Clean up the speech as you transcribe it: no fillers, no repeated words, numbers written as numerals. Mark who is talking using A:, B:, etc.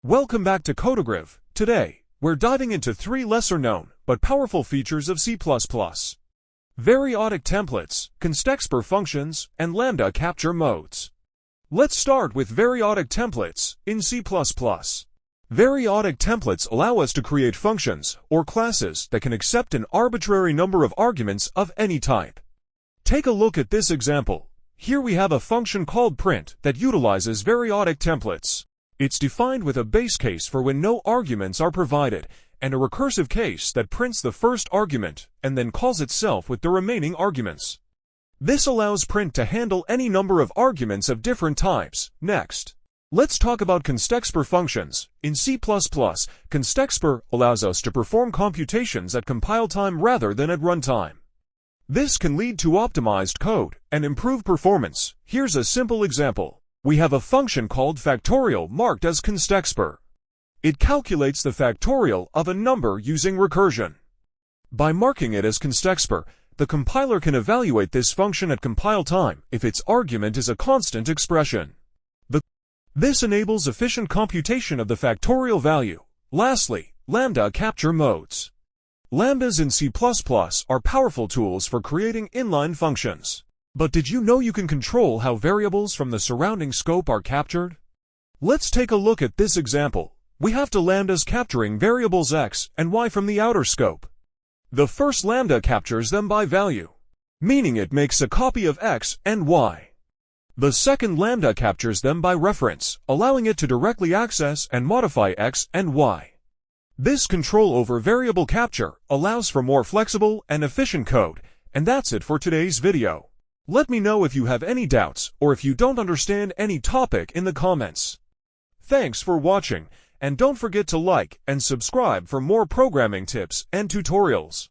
A: Welcome back to CodeGrive. Today, we're diving into three lesser-known but powerful features of C++. Variadic templates, constexpr functions, and lambda capture modes. Let's start with variadic templates in C++. Variadic templates allow us to create functions or classes that can accept an arbitrary number of arguments of any type. Take a look at this example. Here we have a function called print that utilizes variadic templates. It's defined with a base case for when no arguments are provided, and a recursive case that prints the first argument and then calls itself with the remaining arguments. This allows print to handle any number of arguments of different types. Next, let's talk about constexpr functions. In C++, constexpr allows us to perform computations at compile time rather than at runtime. This can lead to optimized code and improved performance. Here's a simple example. We have a function called factorial marked as constexpr. It calculates the factorial of a number using recursion. By marking it as constexpr, the compiler can evaluate this function at compile time if its argument is a constant expression. This enables efficient computation of the factorial value. Lastly, lambda capture modes. Lambdas in C++ are powerful tools for creating inline functions. But did you know you can control how variables from the surrounding scope are captured? Let's take a look at this example. We have two lambdas capturing variables x and y from the outer scope. The first lambda captures them by value, meaning it makes a copy of x and y. The second lambda captures them by reference, allowing it to directly access and modify x and y. This control over variable capture allows for more flexible and efficient code, and that's it for today's video. Let me know if you have any doubts or if you don't understand any topic in the comments. Thanks for watching, and don't forget to like and subscribe for more programming tips and tutorials.